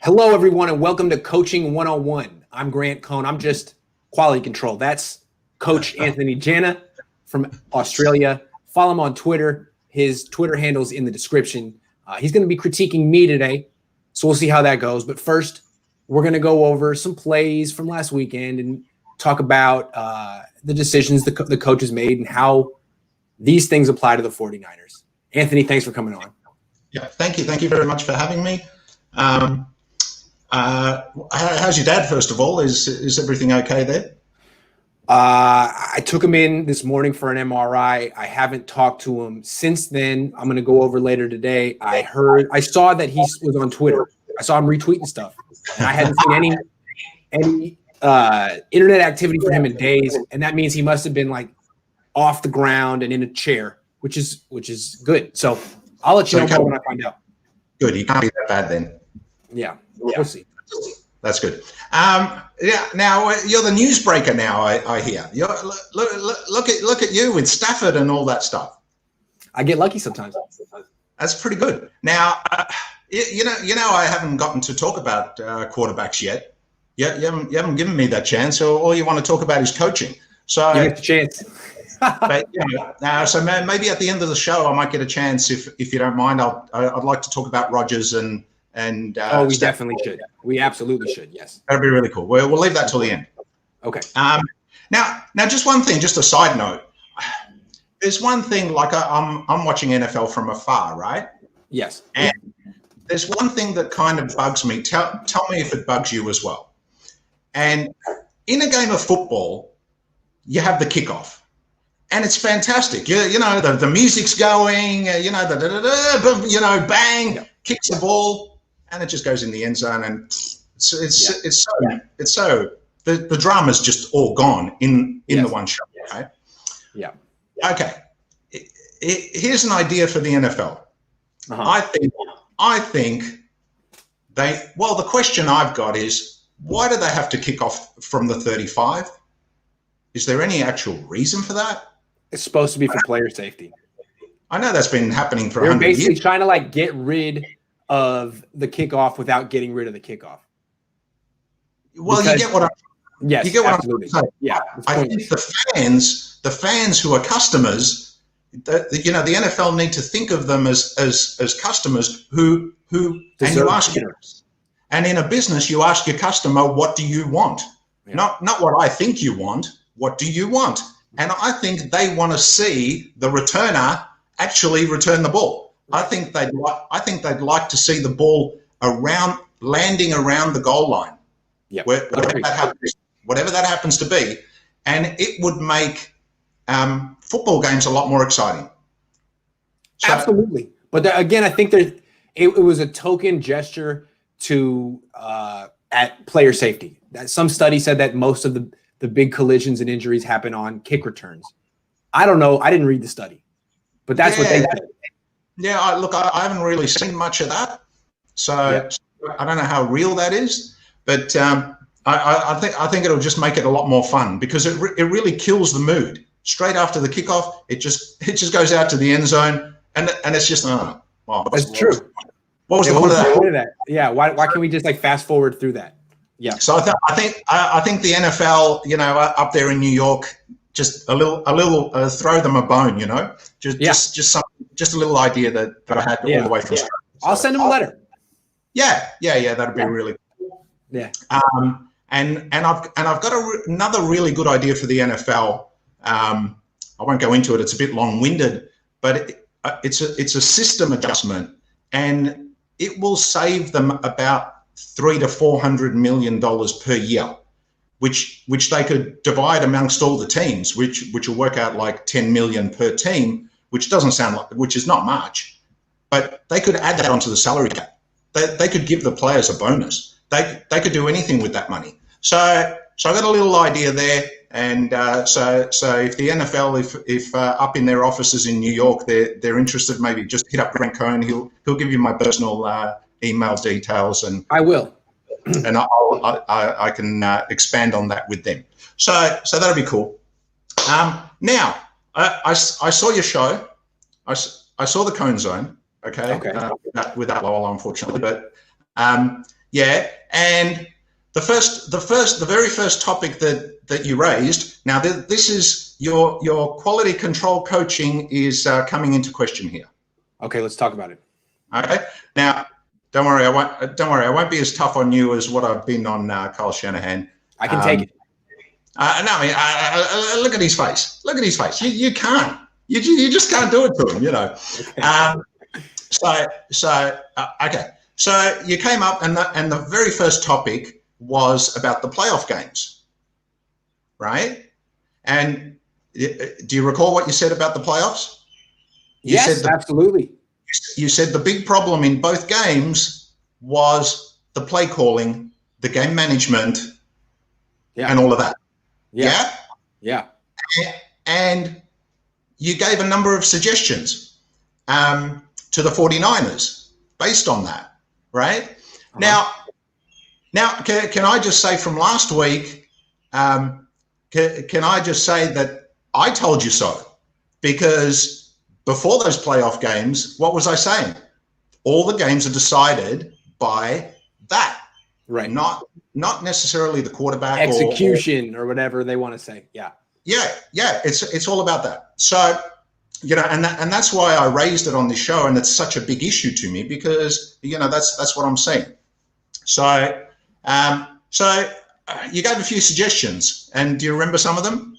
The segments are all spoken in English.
Hello, everyone, and welcome to Coaching 101. I'm Grant Cohn. I'm just quality control. That's Coach Anthony Jana from Australia. Follow him on Twitter. His Twitter handle's in the description. He's going to be critiquing me today, so we'll see how that goes. But first, we're going to go over some plays from last weekend and talk about the decisions the coaches made and how these things apply to the 49ers. Anthony, thanks for coming on. Yeah, thank you. Thank you very much for having me. How's your dad, first of all? Is everything okay there? I took him in this morning for an MRI. I haven't talked to him since then. I'm going to go over later today. I saw that he was on Twitter. I saw him retweeting stuff. And I hadn't seen any internet activity for him in days, and that means he must have been like off the ground and in a chair, which is good. So I'll let you know more when I find out. Good. He can't be that bad then. Yeah. We'll see. That's good. Yeah. Now you're the newsbreaker. Now I hear. Look at you with Stafford and all that stuff. I get lucky sometimes. That's pretty good. Now, you know, I haven't gotten to talk about quarterbacks yet. You haven't given me that chance. So all you want to talk about is coaching. So you get the chance. But, so maybe at the end of the show, I might get a chance if you don't mind. I'd like to talk about Rodgers and. We definitely should. We absolutely should. Yes, that'd be really cool. We'll leave that till the end. Okay. Now, just one thing, just a side note. There's one thing, like I'm watching NFL from afar, right? Yes. And there's one thing that kind of bugs me. Tell me if it bugs you as well. And in a game of football, you have the kickoff, and it's fantastic. You know the music's going. Bang, kicks the ball. And it just goes in the end zone, and it's so the drama's just all gone in the one shot, right? Yeah. Okay. Here's an idea for the NFL. I think they. Well, the question I've got is, why do they have to kick off from the 35? Is there any actual reason for that? It's supposed to be for player safety. I know that's been happening for 100 years. They're basically trying to like get rid of the kickoff without getting rid of the kikkoff. Well, you get what I'm. Yes, you get what absolutely. I'm saying. Yeah, I think the fans who are customers, the NFL need to think of them as customers who and you ask them. And in a business, you ask your customer, what do you want? Yeah. Not what I think you want. What do you want? And I think they want to see the returner actually return the ball. I think they'd like to see the ball landing around the goal line, whatever that happens to be, and it would make football games a lot more exciting. So, absolutely, but again, I think it was a token gesture to at player safety. That some study said that most of the big collisions and injuries happen on kick returns. I don't know. I didn't read the study, but that's what they said. Yeah, I haven't really seen much of that, so I don't know how real that is. But I think it'll just make it a lot more fun because it really kills the mood. Straight after the kickoff, it just goes out to the end zone, and it's just that's true. What was the point of that? Yeah, why can't we just like fast forward through that? Yeah. So I think the NFL, up there in New York, just a little throw them a bone, just a little idea that I had all the way from Australia. I'll send them a letter. Yeah, that'd be really cool. Yeah. And I've got another really good idea for the NFL. I won't go into it; it's a bit long-winded, but it's a system adjustment, and it will save them about $300 to $400 million per year, which they could divide amongst all the teams, which will work out like 10 million per team. Which doesn't sound like, which is not much, but they could add that onto the salary cap. They could give the players a bonus. They could do anything with that money. So I got a little idea there, and so if the NFL, if up in their offices in New York, they're interested, maybe just hit up Grant Cohn. He'll give you my personal email details, and I will, and I can expand on that with them. So that'll be cool. Now. I saw your show. I saw the Cohn Zone. Okay. With that Lowell, unfortunately, but Yeah, and the very first topic that you raised. Now, this is your quality control coaching is coming into question here. Okay, let's talk about it. Okay. Now, don't worry. I won't be as tough on you as what I've been on Kyle Shanahan. I can take it. No, I mean, look at his face. Look at his face. You can't. You just can't do it to him. You know. Okay. So you came up, and the very first topic was about the playoff games, right? And do you recall what you said about the playoffs? Yes, absolutely. You said the big problem in both games was the play calling, the game management, and all of that. Yeah. And you gave a number of suggestions to the 49ers based on that, right? Now, can I just say from last week, can I just say that I told you so? Because before those playoff games, what was I saying? All the games are decided by that, right? Not necessarily the quarterback execution or whatever they want to say. Yeah. It's all about that. So, you know, and that's why I raised it on this show, and it's such a big issue to me because that's what I'm saying. So, you gave a few suggestions, and do you remember some of them?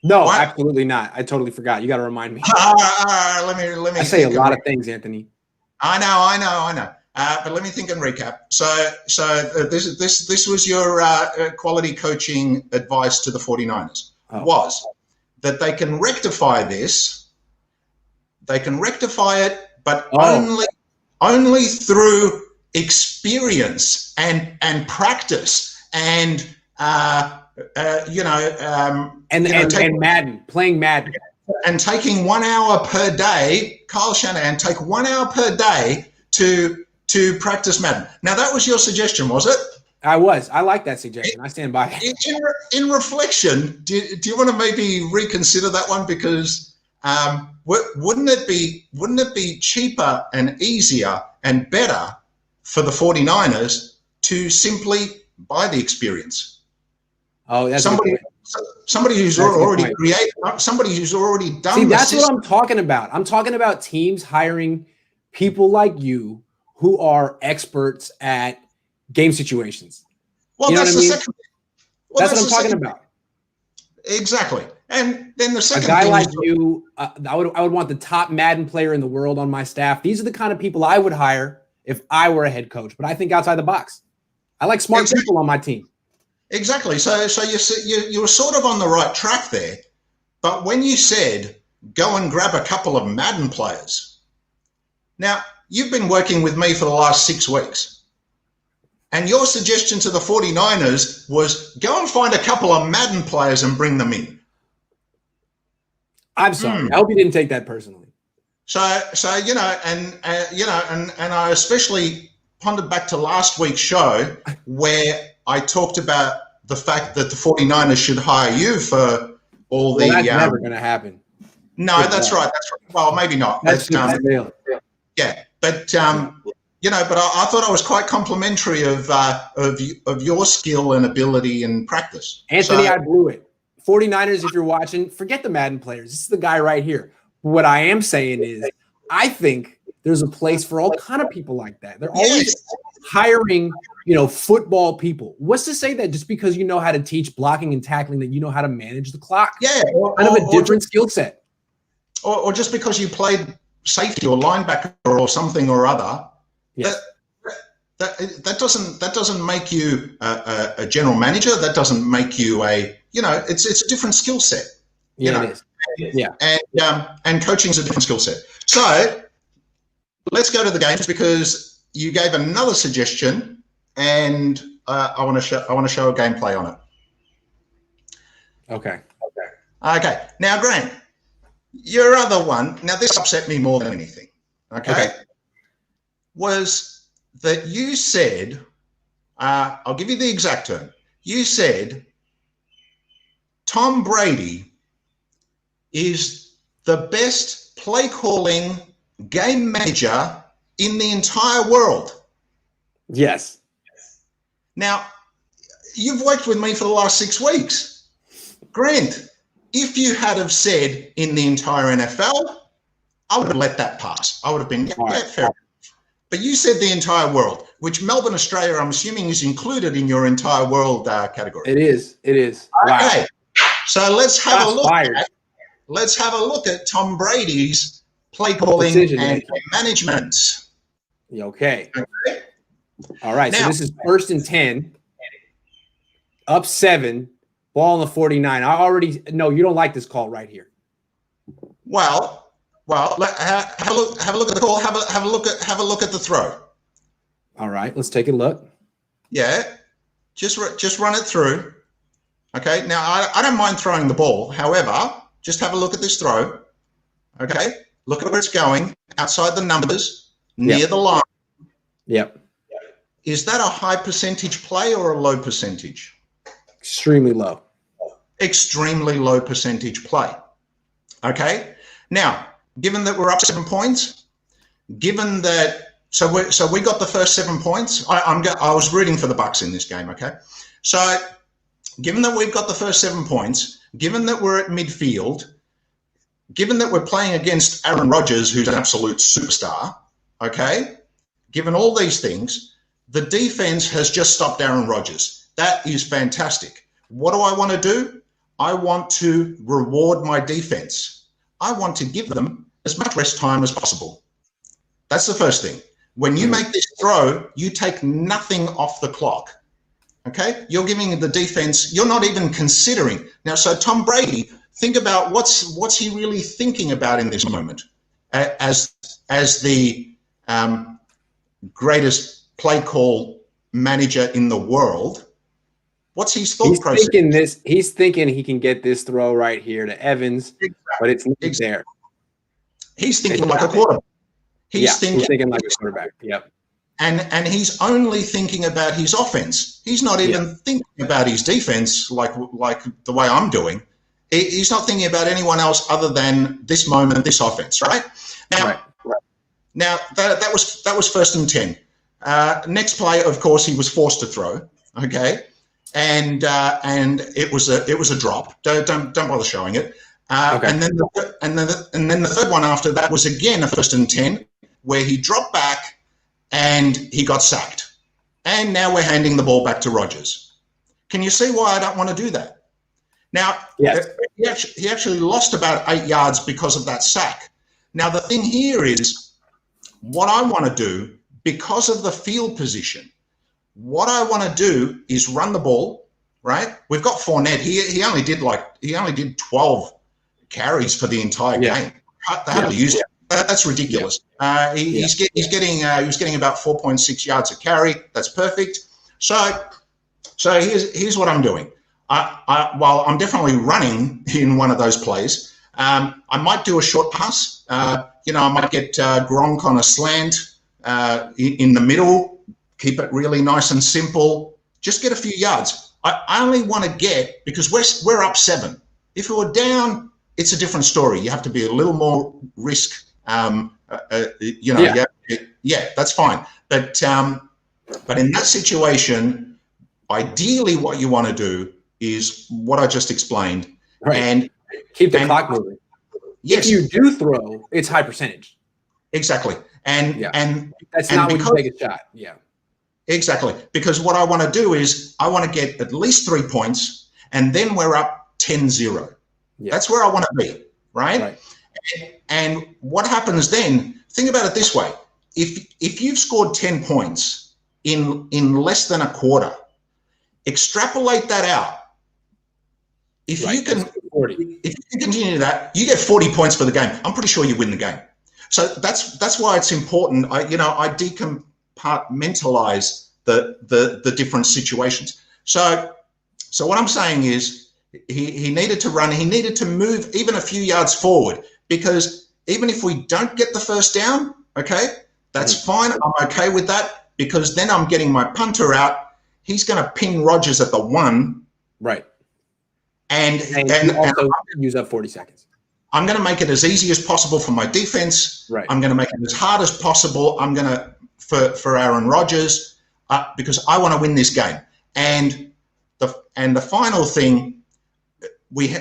No, absolutely not. I totally forgot. You got to remind me. Let me. I say a lot of things, Anthony. I know. But let me think and recap. So this was your quality coaching advice to the 49ers was that they can rectify this. They can rectify it, but only through experience and practice and playing Madden, and taking 1 hour per day. Kyle Shanahan take 1 hour per day to practice Madden. Now that was your suggestion, was it? I like that suggestion. I stand by it. In reflection, do you want to maybe reconsider that one? Because wouldn't it be cheaper and easier and better for the 49ers to simply buy the experience? Oh, that's somebody who's already created, somebody who's already done. See, that's what I'm talking about. I'm talking about teams hiring people like you who are experts at game situations. Well, that's the second. Well, that's what I'm talking about. Exactly. And then the second, a guy like you, I would want the top Madden player in the world on my staff. These are the kind of people I would hire if I were a head coach. But I think outside the box. I like smart people on my team. Exactly. So you were sort of on the right track there. But when you said go and grab a couple of Madden players, now you've been working with me for the last 6 weeks. And your suggestion to the 49ers was go and find a couple of Madden players and bring them in. I'm sorry. I hope you didn't take that personally. So and I especially pondered back to last week's show where I talked about the fact that the 49ers should hire you for all the. That's never going to happen. No, that's right. That's right. Well, maybe not. That's real. Yeah, but but I thought I was quite complimentary of your skill and ability and practice. Anthony, I blew it. 49ers, if you're watching, forget the Madden players. This is the guy right here. What I am saying is I think there's a place for all kind of people like that. They're always hiring, football people. What's to say that just because you know how to teach blocking and tackling that you know how to manage the clock? Yeah. Kind of a different skill set. Or just because you played safety or linebacker or something or other. Yes. That doesn't make you a general manager. That doesn't make you it's a different skill set. Yeah, it is. Yeah. And coaching is a different skill set. So let's go to the games because you gave another suggestion, and I want to show a gameplay on it. Okay. Now, Grant, your other one. Now, this upset me more than anything. Okay. Was that you said, I'll give you the exact term. You said Tom Brady is the best play calling game manager in the entire world. Yes. Now, you've worked with me for the last 6 weeks. Grant, if you had have said in the entire NFL, I would have let that pass. I would have been, fair enough. But you said the entire world, which Melbourne, Australia, I'm assuming is included in your entire world category. It is. Okay. Wow. So let's have a look. Let's have a look at Tom Brady's play calling and management. Okay. All right. Now, so this is 1st and 10, up 7, ball on the 49. I already know you don't like this call right here. Well, have a look at the call. Have a look at the throw. All right, let's take a look. Yeah, just run it through. Okay. Now I don't mind throwing the ball. However, just have a look at this throw. Okay. Look at where it's going, outside the numbers, near the line. Yep. Is that a high percentage play or a low percentage? Extremely low. Extremely low percentage play. Okay. Now, given that we're up 7 points, given that, so we got the first 7 points. I was rooting for the Bucks in this game. Okay. So given that we've got the first 7 points, given that we're at midfield, given that we're playing against Aaron Rodgers, who's an absolute superstar, okay, given all these things, the defense has just stopped Aaron Rodgers. That is fantastic. What do I want to do? I want to reward my defense. I want to give them as much rest time as possible. That's the first thing. When you make this throw, you take nothing off the clock. Okay, you're giving the defense, you're not even considering. Now, so Tom Brady, think about what's he really thinking about in this moment as the greatest play call manager in the world. What's his thought process? He's thinking he can get this throw right here to Evans, but it's not there. He's thinking like a quarterback. He's thinking like a quarterback. Yep. And he's only thinking about his offense. He's not even thinking about his defense like the way I'm doing. He's not thinking about anyone else other than this moment, this offense, right? Now, now that was 1st and 10. Next play, of course, he was forced to throw. Okay, and it was a drop. Don't bother showing it. And then the third one after that was again a 1st and 10, where he dropped back and he got sacked. And now we're handing the ball back to Rodgers. Can you see why I don't want to do that? Now, he actually lost about 8 yards because of that sack. Now, the thing here is what I want to do, because of the field position, what I want to do is run the ball, right? We've got Fournette. He only did 12 carries for the entire game. They hardly used it. That's ridiculous. He was getting about 4.6 yards a carry. That's perfect. So here's what I'm doing. While I'm definitely running in one of those plays, I might do a short pass. I might get Gronk on a slant in the middle, keep it really nice and simple. Just get a few yards. I only want to get, because we're up 7. If we were down, it's a different story. You have to be a little more risk. That's fine. But in that situation, ideally, what you want to do is what I just explained, and keep the clock moving. Yes, if you do throw, it's high percentage. Exactly, and that's not when you take a shot. Yeah, exactly. Because what I want to do is I want to get at least 3 points, and then we're up 10-0. Yeah. That's where I want to be, right? And what happens then? Think about it this way: if you've scored 10 points in less than a quarter, extrapolate that out. If you can continue that, you get 40 points for the game. I'm pretty sure you win the game. So that's why it's important. I decompartmentalize the different situations. So what I'm saying is he needed to run. He needed to move even a few yards forward, because even if we don't get the first down, okay, that's fine. I'm okay with that, because then I'm getting my punter out. He's going to pin Rodgers at the 1. Right. And also use up 40 seconds. I'm going to make it as easy as possible for my defense. Right. I'm going to make it as hard as possible. I'm going to, for Aaron Rodgers, because I want to win this game. And the final thing, we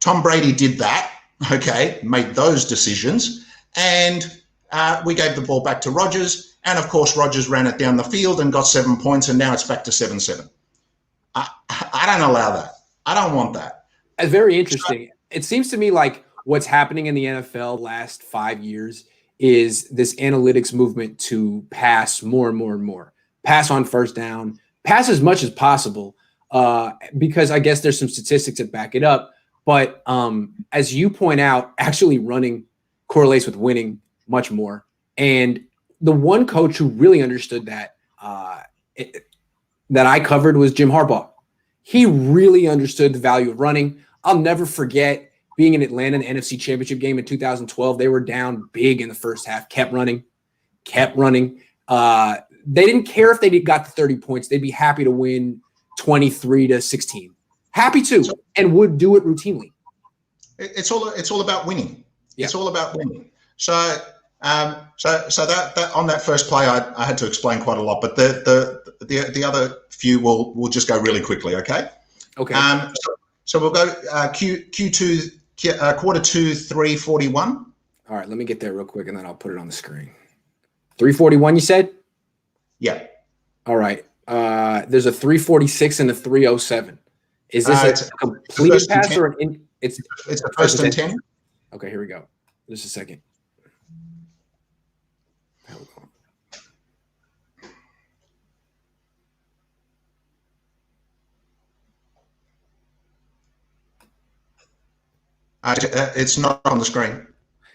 Tom Brady did that. Okay, made those decisions, and we gave the ball back to Rodgers, and of course Rodgers ran it down the field and got 7 points, and now it's back to 7-7. I don't allow that. I don't want that. It's very interesting. It seems to me like what's happening in the NFL last 5 years is this analytics movement to pass more and more and more. Pass on first down, pass as much as possible, because I guess there's some statistics that back it up. But as you point out, actually running correlates with winning much more. And the one coach who really understood that that I covered was Jim Harbaugh. He really understood the value of running. I'll never forget being in Atlanta in the NFC Championship game in 2012. They were down big in the first half, kept running. They didn't care if they got the 30 points. They'd be happy to win 23-16. Happy to, and would do it routinely. It's all about winning. Yeah. It's all about winning. So that on that first play, I had to explain quite a lot, but the other few we'll just go really quickly, okay? Okay. So we'll go Q2 quarter 2 3:41. All right, let me get there real quick, and then I'll put it on the screen. 3:41, you said? Yeah. All right. There's a 3:46 and a 3:07. Is this a completed pass or an? It's a first and 10. Okay, here we go. Just a second. It's not on the screen.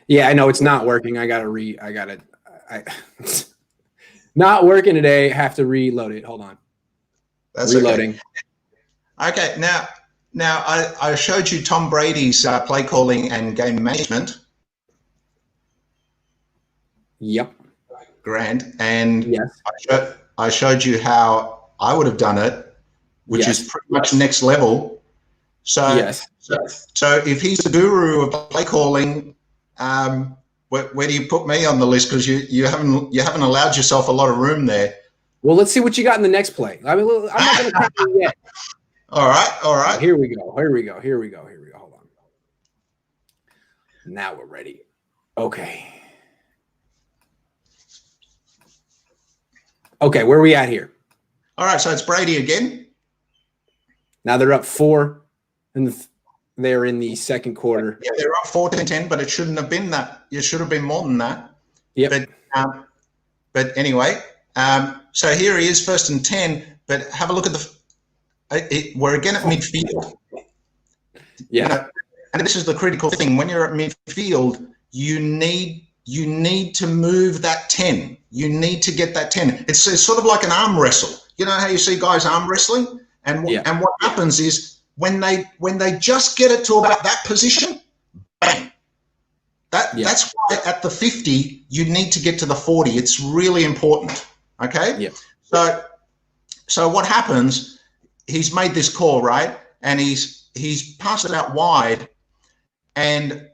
Yeah, I know it's not working. Not working today. Have to reload it. Hold on. That's reloading. Okay. Now I showed you Tom Brady's play calling and game management. Yep. Grand. And yes. I showed you how I would have done it, which is pretty much next level. So, yes. So if he's the guru of play calling, where do you put me on the list? Because you haven't allowed yourself a lot of room there. Well, let's see what you got in the next play. I mean, I'm not going to count you yet. All right. Here we go. Hold on. Now we're ready. Okay. Okay, where are we at here? All right, so it's Brady again. Now they're up 4, and they're in the second quarter. Yeah, they're up 14-10, but it shouldn't have been that. It should have been more than that. Yeah. But anyway, so here he is, 1st and 10. But have a look at we're again at midfield. Yeah. And this is the critical thing. When you're at midfield, you need to move that 10. You need to get that 10. It's sort of like an arm wrestle. You know how you see guys arm wrestling? And what happens is when they just get it to about that position, bang. That's why at the 50 you need to get to the 40. It's really important. Okay? Yeah. So what happens, he's made this call, right? And he's passed it out wide. And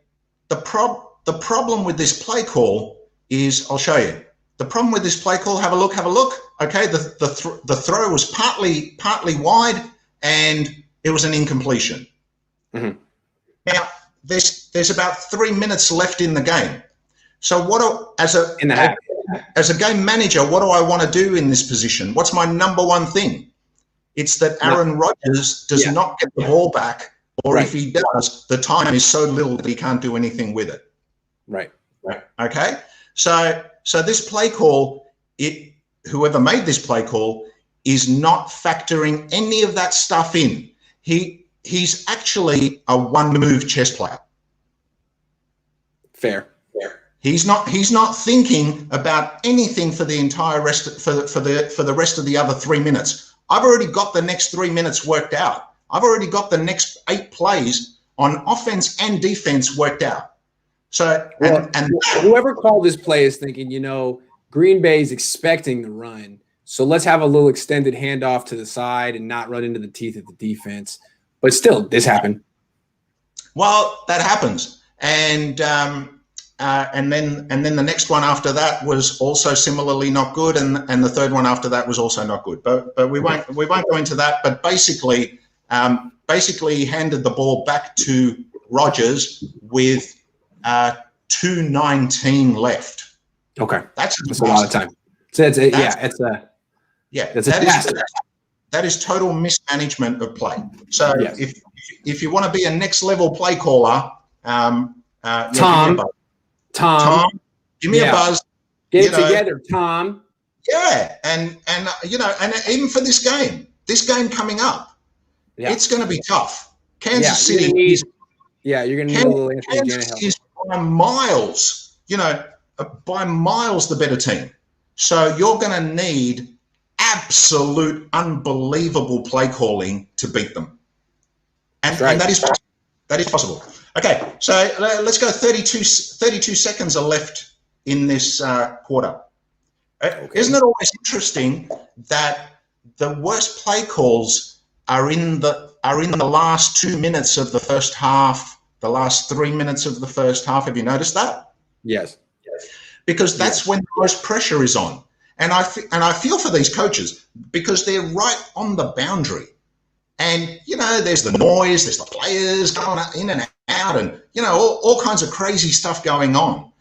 the problem with this play call is, I'll show you. The problem with this play call, have a look. Okay, the throw was partly wide, and it was an incompletion. Mm-hmm. Now, there's about 3 minutes left in the game. So as a game manager, what do I want to do in this position? What's my number one thing? It's that Aaron Rodgers does not get the ball back, or if he does, the time is so little that he can't do anything with it. Right. Okay. So this play call, whoever made this play call is not factoring any of that stuff in. He's actually a one-move chess player. Fair. He's not thinking about anything for the entire rest for the rest of the other 3 minutes. I've already got the next 3 minutes worked out. I've already got the next 8 plays on offense and defense worked out. So and whoever called this play is thinking, Green Bay is expecting the run, so let's have a little extended handoff to the side and not run into the teeth of the defense. But still, this happened. Well, that happens, and and then the next one after that was also similarly not good, and the third one after that was also not good. But we won't go into that. But basically he handed the ball back to Rodgers with 2:19 left. Okay, that's a lot of time. So that is total mismanagement of play. So if you want to be a next level play caller, Tom, give me a buzz. Get it together, Tom. Yeah, and even for this game coming up, it's going to be tough. Kansas City you're going to need a little Anthony Janna help. Is by miles, the better team. So you're going to need absolute, unbelievable play calling to beat them, and that is possible. Okay, so let's go. 32 seconds are left in this quarter. Isn't it always interesting that the worst play calls are in the last 2 minutes of the first half, the last 3 minutes of the first half? Have you noticed that? Yes. Because that's when the most pressure is on. And I feel for these coaches because they're right on the boundary. And, there's the noise, there's the players going in and out, and, all kinds of crazy stuff going on.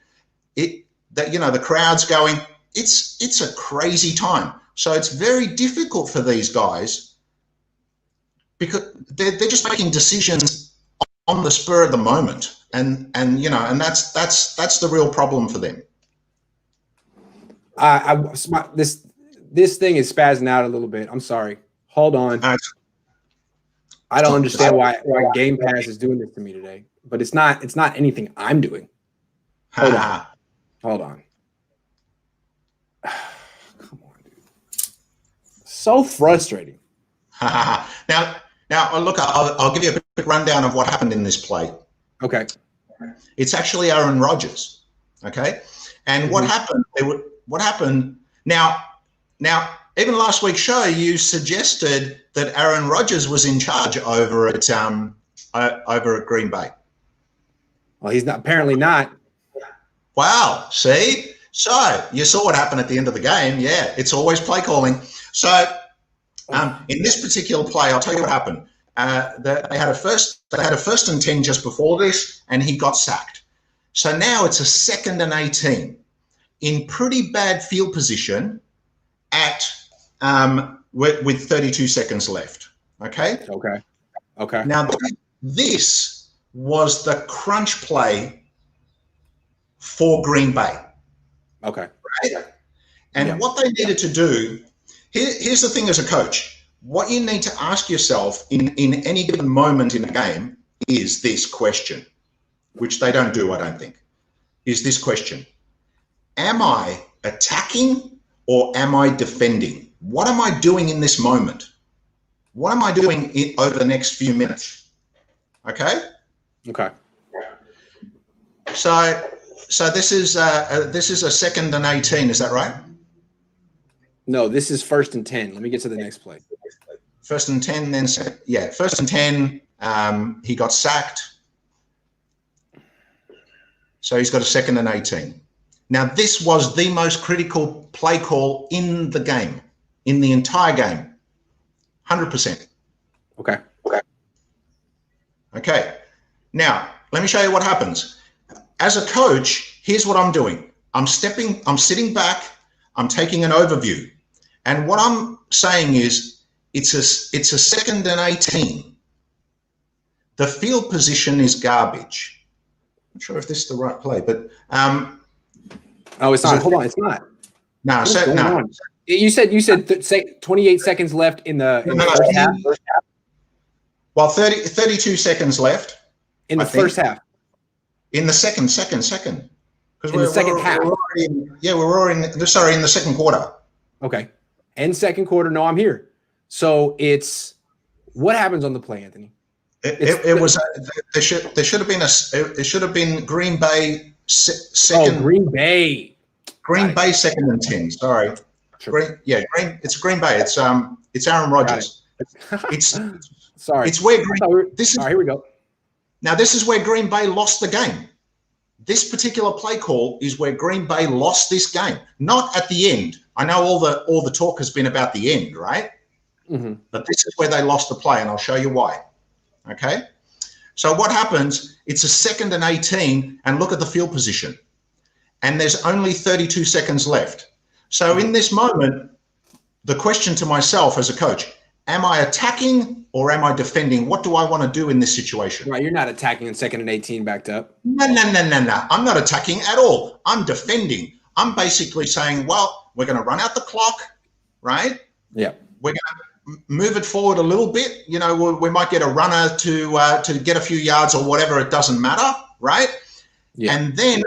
The crowd's going, it's a crazy time. So it's very difficult for these guys because they're just making decisions on the spur of the moment. And that's the real problem for them. This thing is spazzing out a little bit. I'm sorry. Hold on. I don't understand why Game Pass is doing this to me today, but it's not anything I'm doing. Hold on. Come on, dude. So frustrating. Now look, I'll give you a quick rundown of what happened in this play. Okay. It's actually Aaron Rodgers. Okay. And what happened now, even last week's show, you suggested that Aaron Rodgers was in charge over at Green Bay. Well, he's apparently not. Wow. See? So you saw what happened at the end of the game. Yeah, it's always play calling. So in this particular play, I'll tell you what happened. They had a first and 10 just before this, and he got sacked. So now it's a 2nd and 18 in pretty bad field position at with 32 seconds left. Okay. Now this was the crunch play for Green Bay. Okay. Right? And what they needed to do, here's the thing as a coach, what you need to ask yourself in any given moment in a game is this question, which they don't do, I don't think, is this question. Am I attacking or am I defending? What am I doing in this moment? What am I doing over the next few minutes? Okay? Okay. So this is a 2nd and 18, is that right? No, this is 1st and 10. Let me get to the next play. 1st and 10, then 1st and 10. He got sacked. So he's got a 2nd and 18. Now this was the most critical play call in the game, in the entire game. 100%. Okay. Now let me show you what happens. As a coach, here's what I'm doing. I'm sitting back, I'm taking an overview. And what I'm saying is it's a 2nd and 18. The field position is garbage. I'm not sure if this is the right play, but oh, it's not. Hold on, it's not. No, no. You said 28 seconds left in the first half. Well, 32 seconds left in the first half. In the second. In the second half. We're already in the second quarter. Okay. And second quarter, no, I'm here. So it's what happens on the play, Anthony? It should have been Green Bay second. Oh, Green Bay. Green Bay 2nd and 10. Sorry. Sure. It's Green Bay. It's Aaron Rodgers. It's sorry. It's where all right, here we go. Now this is where Green Bay lost the game. this particular play call is where Green Bay lost this game, not at the end. I know all the talk has been about the end, right? Mm-hmm. But this is where they lost the play, and I'll show you why. Okay? So what happens, it's a 2nd and 18, and look at the field position. And there's only 32 seconds left. So in this moment, the question to myself as a coach, am I attacking or am I defending? What do I want to do in this situation? Right, you're not attacking in 2nd and 18 backed up. No. I'm not attacking at all. I'm defending. I'm basically saying, well, we're going to run out the clock, right? Yeah. We're going to move it forward a little bit. You know, we might get a runner to get a few yards or whatever. It doesn't matter, right? Yeah. And then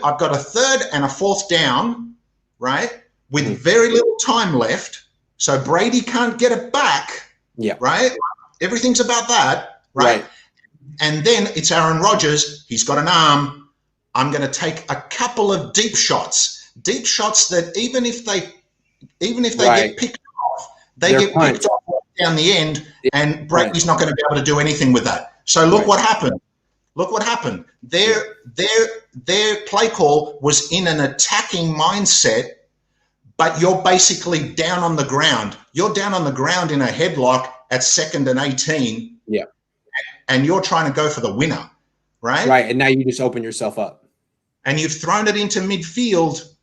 I've got a 3rd and a 4th down, right? With very little time left. So Brady can't get it back. Yeah. Right? Everything's about that. Right? And then it's Aaron Rodgers. He's got an arm. I'm going to take a couple of deep shots that even if they get picked off, they get picked off down the end, and Brady's not going to be able to do anything with that. So look what happened. Look what happened. Their play call was in an attacking mindset, but you're basically down on the ground. You're down on the ground in a headlock at 2nd and 18. Yeah. And you're trying to go for the winner, right? Right. And now you just open yourself up. And you've thrown it into midfield,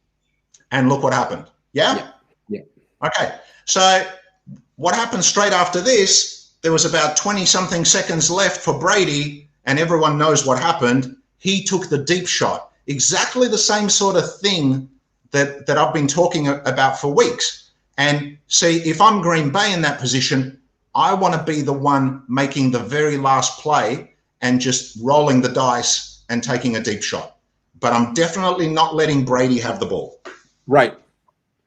and look what happened. Yeah? Yeah. Okay. So what happened straight after this, there was about 20-something seconds left for Brady, and everyone knows what happened. He took the deep shot. Exactly the same sort of thing that I've been talking about for weeks. And see, if I'm Green Bay in that position, I want to be the one making the very last play and just rolling the dice and taking a deep shot. But I'm definitely not letting Brady have the ball. Right.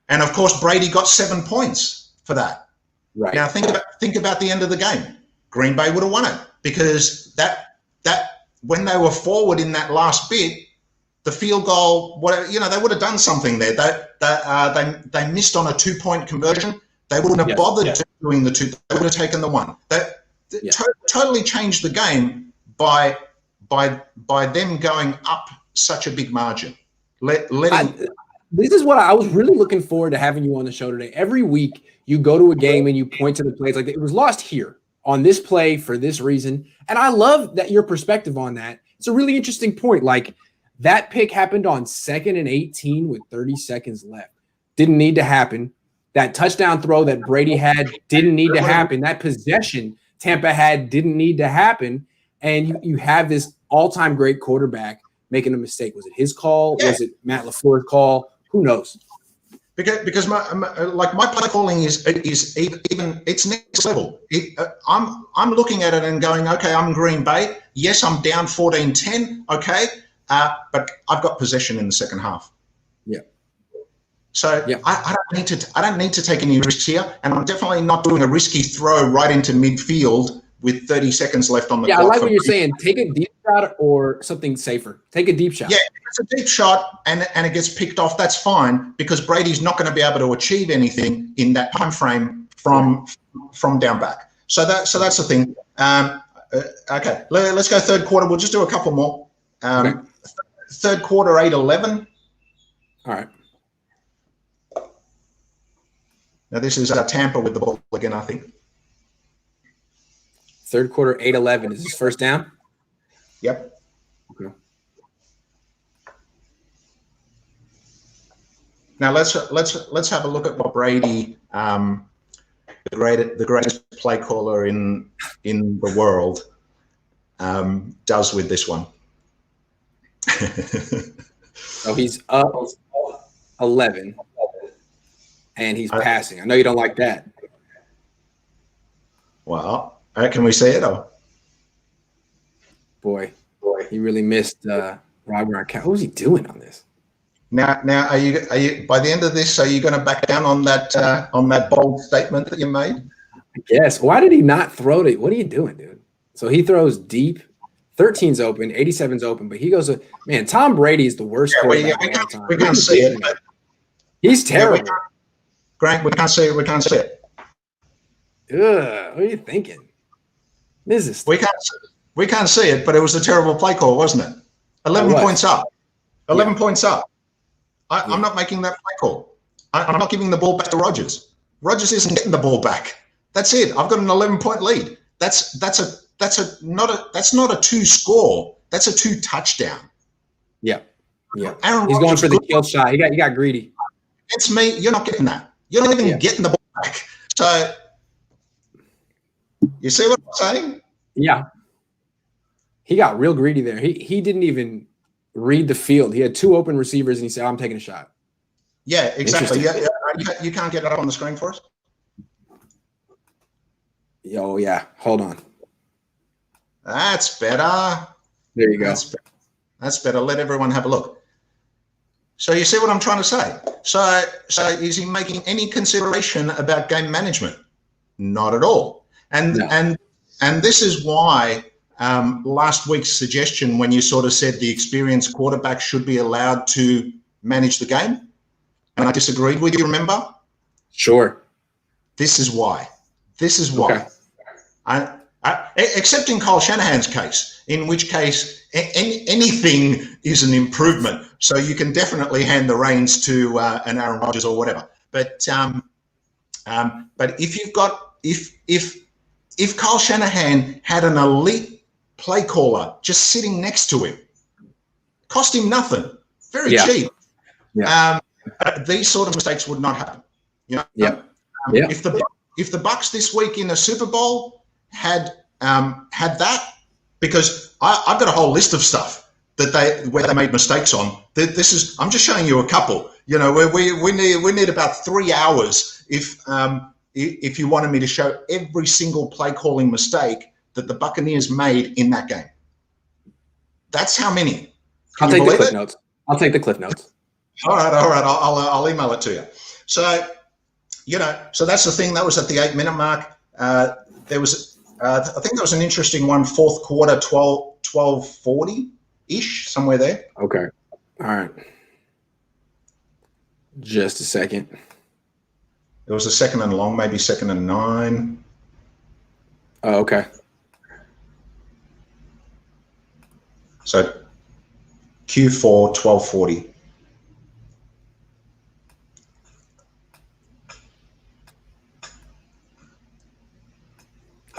And of course, Brady got 7 points for that. Right. Now think about the end of the game. Green Bay would have won it, because that when they were forward in that last bit, the field goal, whatever, you know, they would have done something there. They missed on a 2-point conversion. They wouldn't have bothered doing the 2. They would have taken the 1. That totally changed the game by them going up such a big margin. This is what I was really looking forward to having you on the show today. Every week you go to a game and you point to the plays like it was lost here on this play for this reason. And I love that your perspective on that. It's a really interesting point. Like, that pick happened on 2nd and 18 with 30 seconds left. Didn't need to happen. That touchdown throw that Brady had didn't need to happen. That possession Tampa had didn't need to happen. And you have this all-time great quarterback making a mistake. Was it his call? Yeah. Was it Matt LaFleur's call? Who knows? Because my play calling is even it's next level. I'm looking at it and going, okay, I'm Green Bay. Yes, I'm down 14-10. Okay, but I've got possession in the second half. Yeah. So I don't need to take any risks here, and I'm definitely not doing a risky throw right into midfield with 30 seconds left on the clock. Yeah, I like what you're saying. Take a deep shot or something safer. Take a deep shot. Yeah, if it's a deep shot and it gets picked off, that's fine, because Brady's not going to be able to achieve anything in that time frame from down back. So that's the thing. Okay, let's go third quarter. We'll just do a couple more. Okay. Third quarter, 8-11. All right. Now this is Tampa with the ball again, I think. Third quarter, 8-11. Is this first down? Yep. Okay. Now let's have a look at what Brady, the greatest play caller in the world, does with this one. So he's up 11, and he's passing. I know you don't like that. Well. Can we see it? Or? Boy, he really missed Rob Gronkowski. What was he doing on this? Now, are you by the end of this? Are you going to back down on that bold statement that you made? Yes. Why did he not throw it? What are you doing, dude? So he throws deep. 13's open, 87's open, but he goes, man, Tom Brady is the worst quarterback of all time. We can't see it. He's terrible. Grant, we can't see it. We can't see it. Ugh, what are you thinking? We can't see it, but it was a terrible play call, wasn't it? 11 points up. 11 Yeah. points up. I'm not making that play call. I'm not giving the ball back to Rodgers. Rodgers isn't getting the ball back. That's it. I've got an 11-point lead. That's not a 2 score. That's a 2 touchdown. Yeah. Yeah. Aaron He's going Rodgers for the kill shot. He got greedy. It's me. You're not getting that. You're not even getting the ball back. So you see what I'm saying? Yeah. He got real greedy there. He didn't even read the field. He had 2 open receivers, and he said, "I'm taking a shot." Yeah, exactly. Yeah. You can't get it up on the screen for us? Oh, yeah. Hold on. That's better. There you go. That's better. Let everyone have a look. So you see what I'm trying to say? So is he making any consideration about game management? Not at all. And this is why last week's suggestion, when you sort of said the experienced quarterback should be allowed to manage the game, and I disagreed with you, remember? Sure. This is why. This is why. Okay. Except in Kyle Shanahan's case, in which case anything is an improvement. So you can definitely hand the reins to an Aaron Rodgers or whatever. But if you've got if Kyle Shanahan had an elite play caller just sitting next to him, cost him nothing, very cheap. Yeah. These sort of mistakes would not happen. You know. Yeah. If the Bucs this week in the Super Bowl had that, because I've got a whole list of stuff where they made mistakes on. I'm just showing you a couple. You know, we need about 3 hours if you wanted me to show every single play calling mistake that the Buccaneers made in that game. That's how many. I'll take the cliff notes. I'll take the cliff notes. All right. I'll email it to you. So, so that's the thing. That was at the 8-minute mark. There was, I think there was an interesting one, fourth quarter, 12:40-ish, somewhere there. Okay. All right. Just a second. There was a 2nd and long, maybe 2nd and 9. Oh, okay. So Q4, 12:40.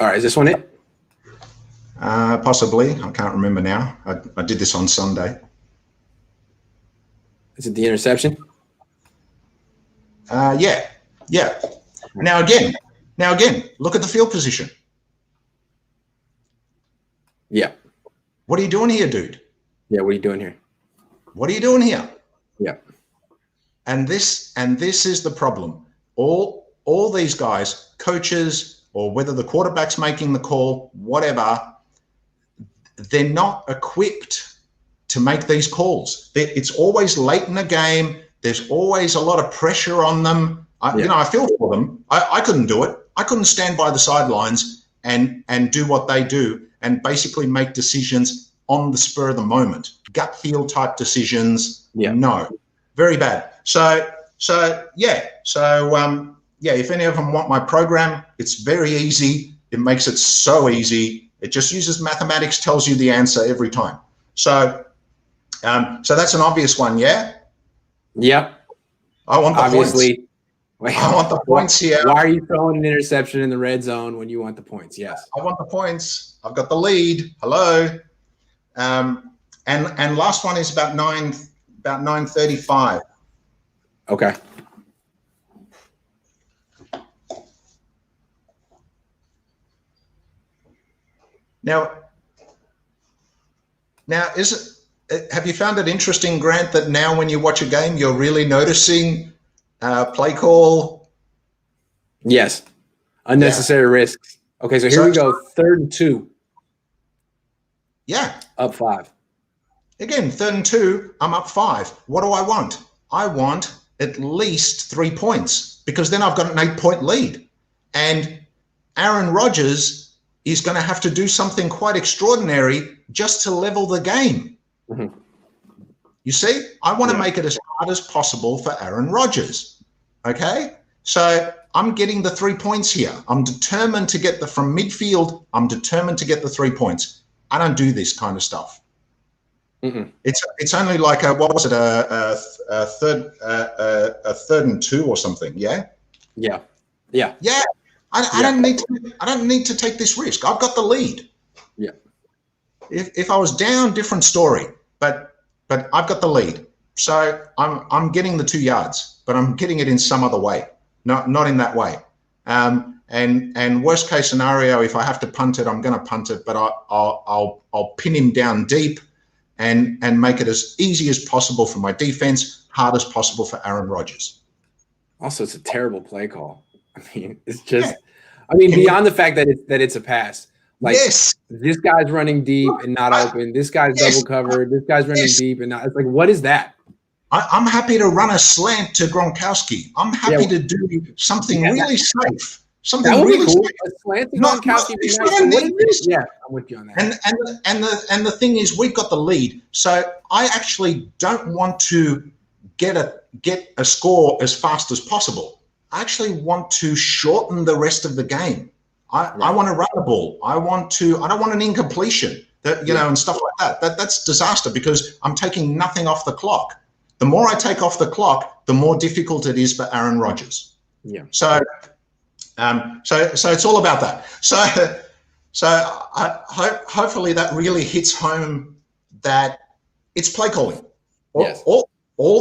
All right, is this one it? Possibly. I can't remember now. I did this on Sunday. Is it the interception? Yeah. Now again, look at the field position. Yeah. What are you doing here, dude? Yeah, what are you doing here? What are you doing here? Yeah. And this is the problem. All these guys, coaches, or whether the quarterback's making the call, whatever, they're not equipped to make these calls. It's always late in the game. There's always a lot of pressure on them. I feel for them. I couldn't do it. I couldn't stand by the sidelines and do what they do and basically make decisions on the spur of the moment. Gut feel type decisions. Yeah. No, very bad. If any of them want my program, it's very easy. It makes it so easy. It just uses mathematics, tells you the answer every time. So that's an obvious one, yeah? Yep. I want the Obviously. points. I want the points here. Why are you throwing an interception in the red zone when you want the points? Yes. I want the points. I've got the lead. Hello. And last one is about 9:35. Okay. Now, have you found it interesting, Grant, that now when you watch a game, you're really noticing play call? Yes. Unnecessary risks. Okay, so here we go. 3rd and 2. Yeah. Up 5. Again, 3rd and 2, I'm up 5. What do I want? I want at least 3 points because then I've got an 8-point lead. And Aaron Rodgers is going to have to do something quite extraordinary just to level the game. Mm-hmm. You see, I want to make it as hard as possible for Aaron Rodgers. Okay? So I'm getting the 3 points here. I'm determined to get from midfield, I'm determined to get the 3 points. I don't do this kind of stuff. Mm-mm. It's only like what was it, a third and 2 or something? Yeah. Yeah. I don't need to take this risk. I've got the lead. Yeah. If I was down, different story. But I've got the lead, so I'm getting the 2 yards, but I'm getting it in some other way, not in that way. And worst case scenario, if I have to punt it, I'm going to punt it, but I'll pin him down deep and make it as easy as possible for my defense, hard as possible for Aaron Rodgers. Also, it's a terrible play call. I mean, it's just, I mean, beyond the fact that it's a pass. Like, yes, this guy's running deep and not open. This guy's double covered. This guy's running deep and not. It's like, what is that? I'm happy to run a slant to Gronkowski. I'm happy to do something really safe. Something that would really be cool. safe. A slant to Gronkowski. Yeah, I'm with you on that. And the thing is, we've got the lead, so I actually don't want to get a score as fast as possible. I actually want to shorten the rest of the game. I want to run the ball. I don't want an incompletion and stuff like that. That's disaster because I'm taking nothing off the clock. The more I take off the clock, the more difficult it is for Aaron Rodgers. Yeah. So it's all about that. So hopefully that really hits home that it's play calling. Yes. All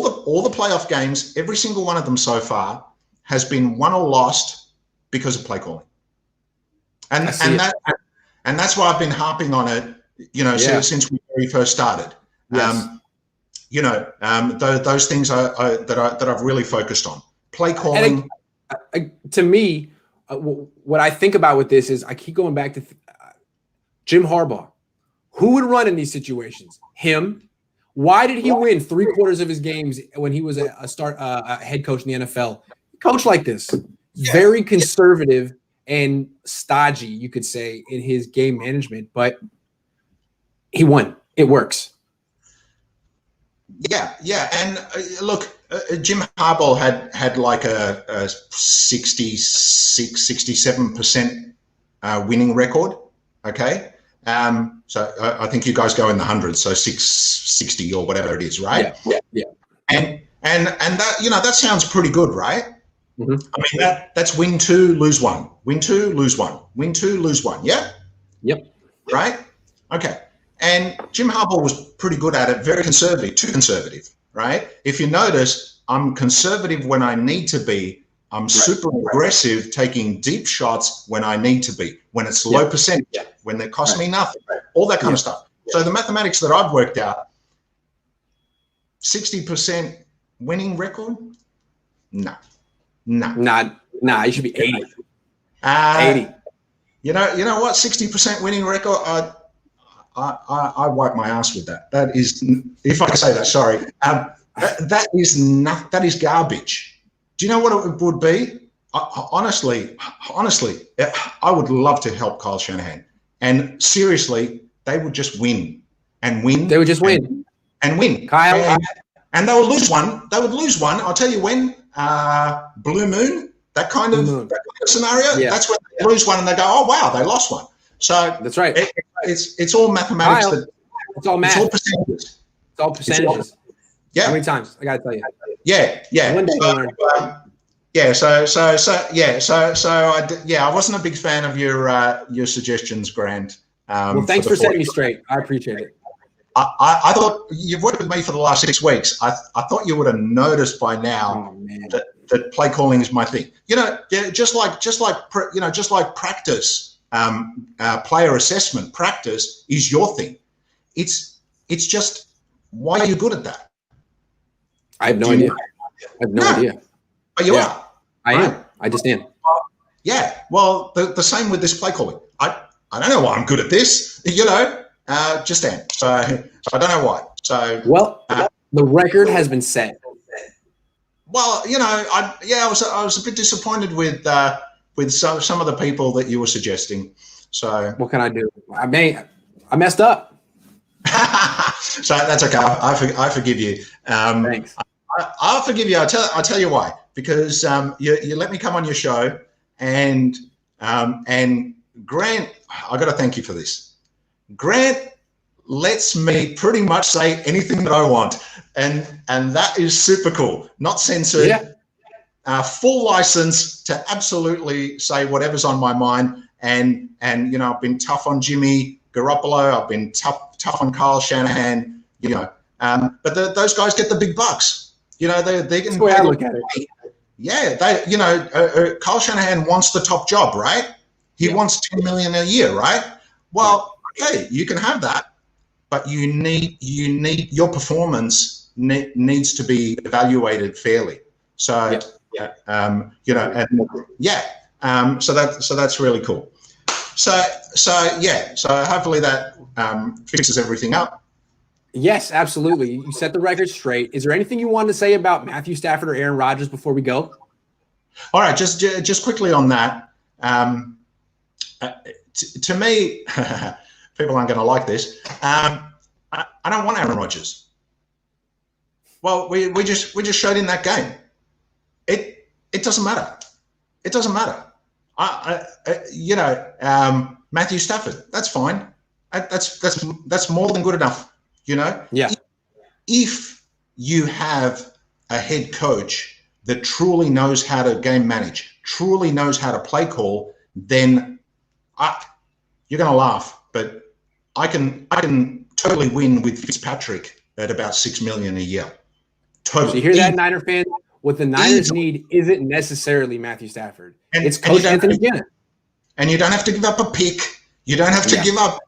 the playoff games, every single one of them so far has been won or lost because of play calling. And that's why I've been harping on it, since we very first started. Yes. Those things that I've really focused on. Play calling. To me, what I think about with this is I keep going back to Jim Harbaugh. Who would run in these situations? Him. Why did he win 3/4 of his games when he was a head coach in the NFL? Coach like this, very conservative and stodgy, you could say, in his game management, but he won. It works. Yeah. And look, Jim Harbaugh had like a 67% winning record. Okay. So I think you guys go in the hundreds, so 660 or whatever it is, right? Yeah. And that sounds pretty good, right? Mm-hmm. I mean, that's win 2, lose 1, win 2, lose 1, win 2, lose 1. Yeah. Yep. Right. Okay. And Jim Harbaugh was pretty good at it, very conservative, too conservative, right? If you notice, I'm conservative when I need to be. I'm super aggressive, taking deep shots when I need to be, when it's low percentage, when they cost me nothing, all that kind of stuff. So the mathematics that I've worked out, 60% winning record? No. It should be 80. 80. You know what? 60% winning record. I wipe my ass with that. That is, if I can say that, sorry. That is garbage. Do you know what it would be? Honestly, I would love to help Kyle Shanahan. And seriously, they would just win and win. They would just win and win. Kyle, and they would lose one. I'll tell you when. Blue Moon, that kind of scenario. Yeah. That's when they lose one and they go, oh wow, they lost one. So that's right. It's all mathematics. Kyle, it's all math. It's all percentages. It's all percentages. Yeah. How many times? I gotta tell you. Yeah. One day I wasn't a big fan of your suggestions, Grant. Well, thanks for setting me straight. I appreciate it. I thought you've worked with me for the last 6 weeks. I thought you would have noticed by now that play calling is my thing. Just like practice, player assessment practice is your thing. It's just why are you good at that? I have no idea. But you are. I am. I just am. Yeah. Well, the same with this play calling. I don't know why I'm good at this. Just am. So I don't know why. So the record has been set. Well, I was a bit disappointed with some of the people that you were suggesting. So what can I do? I messed up. So that's okay. I forgive you. Thanks. I'll forgive you. I'll tell you why. Because you let me come on your show, and Grant, I got to thank you for this. Grant lets me pretty much say anything that I want, and that is super cool. Not censored. Yeah. Full license to absolutely say whatever's on my mind. And I've been tough on Jimmy Garoppolo. I've been tough on Kyle Shanahan. But those guys get the big bucks. They're getting That's the way I look at it. Yeah, Kyle Shanahan wants the top job, right? He wants $10 million a year, right? Well, okay, you can have that, but you need your performance needs to be evaluated fairly. So so that's really cool. So hopefully that fixes everything up. Yes, absolutely. You set the record straight. Is there anything you wanted to say about Matthew Stafford or Aaron Rodgers before we go? All right, just quickly on that. To me, people aren't going to like this. I don't want Aaron Rodgers. Well, we just showed in that game. It doesn't matter. It doesn't matter. Matthew Stafford, that's fine. That's more than good enough. Yeah. If you have a head coach that truly knows how to game manage, truly knows how to play call, then you're going to laugh. But I can totally win with Fitzpatrick at about $6 million a year. Totally. So you hear that, Niner fans? What the Niners need isn't necessarily Matthew Stafford. It's Coach Anthony Jenna. And you don't have to give up a pick. You don't have to give up,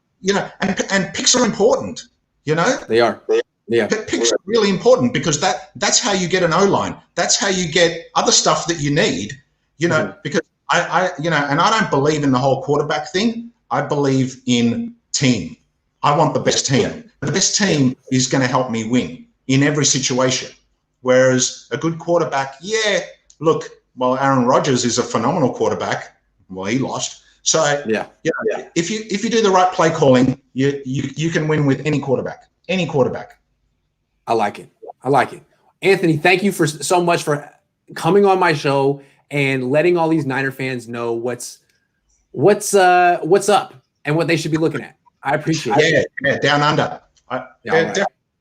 and picks are important, They are. Yeah. Picks are really important because that's how you get an O-line. That's how you get other stuff that you need, because I don't believe in the whole quarterback thing. I believe in team. I want the best team. The best team is going to help me win in every situation. Whereas a good quarterback, Aaron Rodgers is a phenomenal quarterback. Well, he lost. So if you do the right play calling, you can win with any quarterback. Any quarterback. I like it. Anthony, thank you so much for coming on my show and letting all these Niner fans know what's up and what they should be looking at. I appreciate it. Yeah, down under.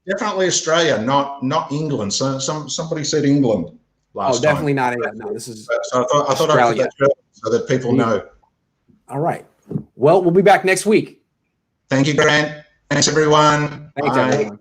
Definitely Australia, not England. So somebody said England last time. Definitely not England. No, this is so I thought I'd put that so that people know. All right. Well, we'll be back next week. Thank you, Grant. Thanks, everyone. Thanks, everyone.